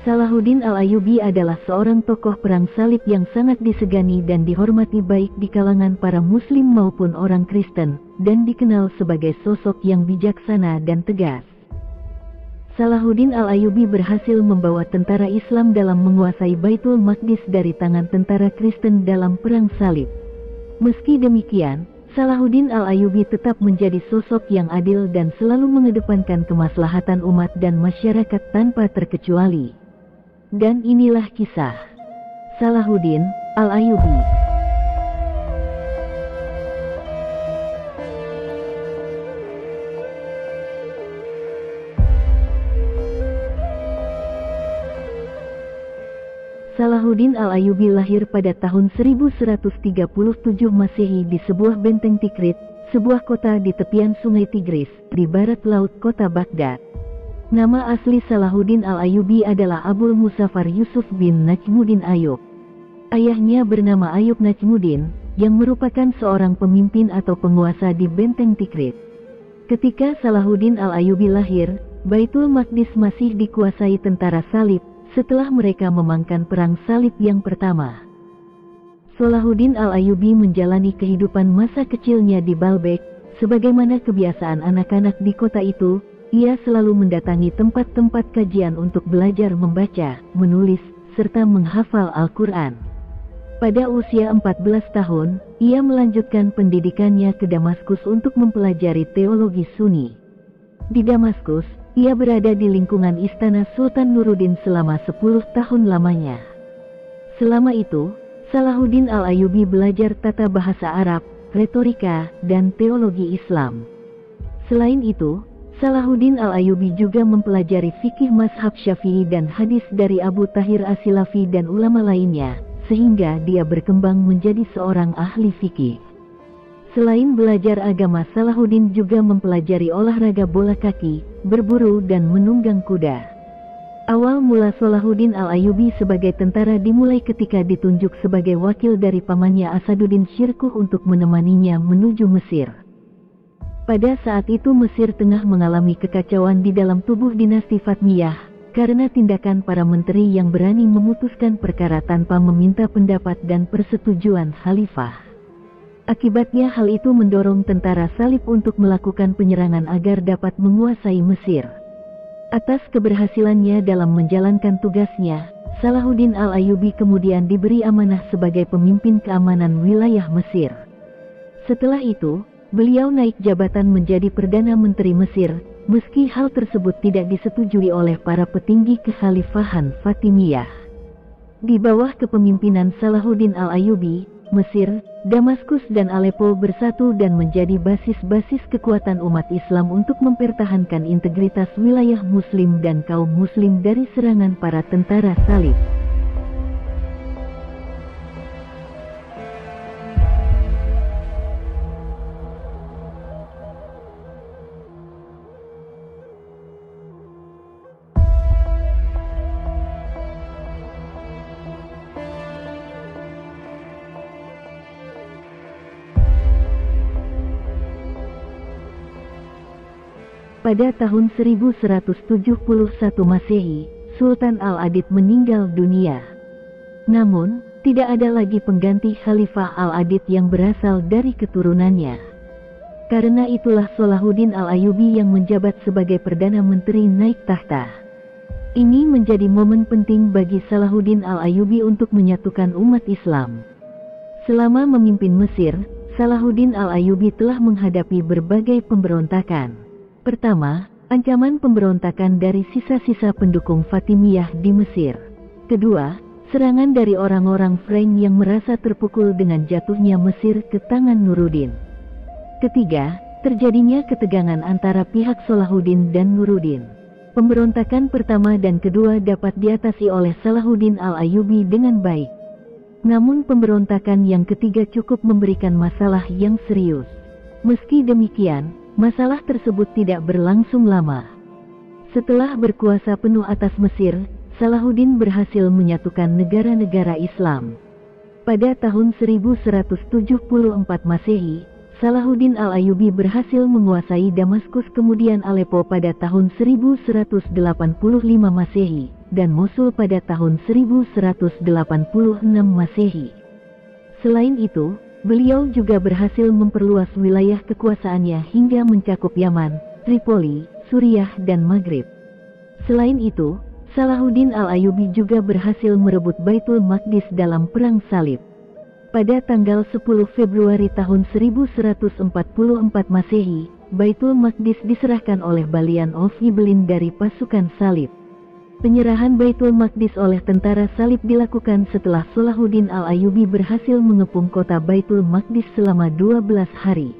Salahuddin Al-Ayyubi adalah seorang tokoh perang salib yang sangat disegani dan dihormati baik di kalangan para muslim maupun orang Kristen, dan dikenal sebagai sosok yang bijaksana dan tegas. Salahuddin Al-Ayyubi berhasil membawa tentara Islam dalam menguasai Baitul Maqdis dari tangan tentara Kristen dalam perang salib. Meski demikian, Salahuddin Al-Ayyubi tetap menjadi sosok yang adil dan selalu mengedepankan kemaslahatan umat dan masyarakat tanpa terkecuali. Dan inilah kisah Salahuddin Al-Ayyubi. Salahuddin Al-Ayyubi lahir pada tahun 1137 Masehi di sebuah benteng Tikrit, sebuah kota di tepian sungai Tigris, di barat laut kota Baghdad. Nama asli Salahuddin Al-Ayyubi adalah Abul Muzaffar Yusuf bin Najmuddin Ayyub. Ayahnya bernama Ayyub Najmuddin, yang merupakan seorang pemimpin atau penguasa di benteng Tikrit. Ketika Salahuddin Al-Ayyubi lahir, Baitul Maqdis masih dikuasai tentara salib, setelah mereka memangkan perang salib yang pertama. Salahuddin Al-Ayyubi menjalani kehidupan masa kecilnya di Baalbek, sebagaimana kebiasaan anak-anak di kota itu. Ia selalu mendatangi tempat-tempat kajian untuk belajar membaca, menulis, serta menghafal Al-Quran. Pada usia 14 tahun, ia melanjutkan pendidikannya ke Damaskus untuk mempelajari teologi Sunni. Di Damaskus, ia berada di lingkungan istana Sultan Nuruddin selama 10 tahun lamanya. Selama itu, Salahuddin Al-Ayyubi belajar tata bahasa Arab, retorika, dan teologi Islam. Selain itu, Salahuddin Al-Ayyubi juga mempelajari fikih mazhab Syafi'i dan hadis dari Abu Tahir As-Silafi dan ulama lainnya, sehingga dia berkembang menjadi seorang ahli fikih. Selain belajar agama, Salahuddin juga mempelajari olahraga bola kaki, berburu dan menunggang kuda. Awal mula Salahuddin Al-Ayyubi sebagai tentara dimulai ketika ditunjuk sebagai wakil dari pamannya Asaduddin Syirkuh untuk menemaninya menuju Mesir. Pada saat itu Mesir tengah mengalami kekacauan di dalam tubuh dinasti Fatmiyah, karena tindakan para menteri yang berani memutuskan perkara tanpa meminta pendapat dan persetujuan khalifah. Akibatnya hal itu mendorong tentara salib untuk melakukan penyerangan agar dapat menguasai Mesir. Atas keberhasilannya dalam menjalankan tugasnya, Salahuddin Al-Ayyubi kemudian diberi amanah sebagai pemimpin keamanan wilayah Mesir. Setelah itu, beliau naik jabatan menjadi Perdana Menteri Mesir, meski hal tersebut tidak disetujui oleh para petinggi kekhalifahan Fatimiyah. Di bawah kepemimpinan Salahuddin Al-Ayyubi, Mesir, Damaskus dan Aleppo bersatu dan menjadi basis-basis kekuatan umat Islam untuk mempertahankan integritas wilayah Muslim dan kaum Muslim dari serangan para tentara salib. Pada tahun 1171 Masehi, Sultan Al-Adid meninggal dunia. Namun, tidak ada lagi pengganti Khalifah Al-Adid yang berasal dari keturunannya. Karena itulah Salahuddin Al-Ayyubi yang menjabat sebagai Perdana Menteri naik tahta. Ini menjadi momen penting bagi Salahuddin Al-Ayyubi untuk menyatukan umat Islam. Selama memimpin Mesir, Salahuddin Al-Ayyubi telah menghadapi berbagai pemberontakan. Pertama, ancaman pemberontakan dari sisa-sisa pendukung Fatimiyah di Mesir. Kedua, serangan dari orang-orang Frank yang merasa terpukul dengan jatuhnya Mesir ke tangan Nuruddin. Ketiga, terjadinya ketegangan antara pihak Salahuddin dan Nuruddin. Pemberontakan pertama dan kedua dapat diatasi oleh Salahuddin Al-Ayyubi dengan baik. Namun pemberontakan yang ketiga cukup memberikan masalah yang serius. Meski demikian, masalah tersebut tidak berlangsung lama. Setelah berkuasa penuh atas Mesir, Salahuddin berhasil menyatukan negara-negara Islam. Pada tahun 1174 Masehi, Salahuddin Al-Ayyubi berhasil menguasai Damaskus kemudian Aleppo pada tahun 1185 Masehi, dan Mosul pada tahun 1186 Masehi. Selain itu, beliau juga berhasil memperluas wilayah kekuasaannya hingga mencakup Yaman, Tripoli, Suriah dan Maghrib. Selain itu, Salahuddin Al-Ayyubi juga berhasil merebut Baitul Maqdis dalam Perang Salib. Pada tanggal 10 Februari tahun 1144 Masehi, Baitul Maqdis diserahkan oleh Balian of Ibelin dari pasukan Salib. Penyerahan Baitul Maqdis oleh tentara Salib dilakukan setelah Salahuddin Al-Ayyubi berhasil mengepung kota Baitul Maqdis selama 12 hari.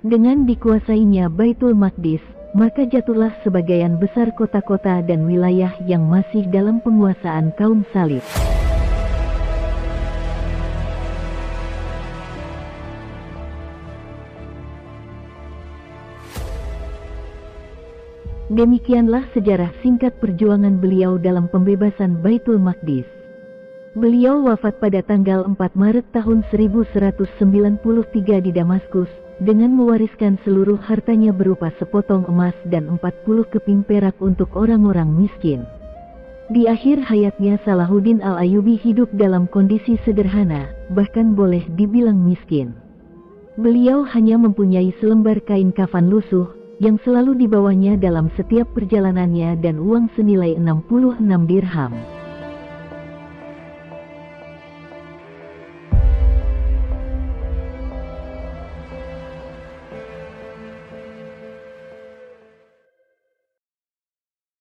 Dengan dikuasainya Baitul Maqdis, maka jatuhlah sebagian besar kota-kota dan wilayah yang masih dalam penguasaan kaum Salib. Demikianlah sejarah singkat perjuangan beliau dalam pembebasan Baitul Maqdis. Beliau wafat pada tanggal 4 Maret tahun 1193 di Damaskus, dengan mewariskan seluruh hartanya berupa sepotong emas dan 40 keping perak untuk orang-orang miskin. Di akhir hayatnya Salahuddin Al-Ayyubi hidup dalam kondisi sederhana, bahkan boleh dibilang miskin. Beliau hanya mempunyai selembar kain kafan lusuh, yang selalu dibawanya dalam setiap perjalanannya dan uang senilai 66 dirham.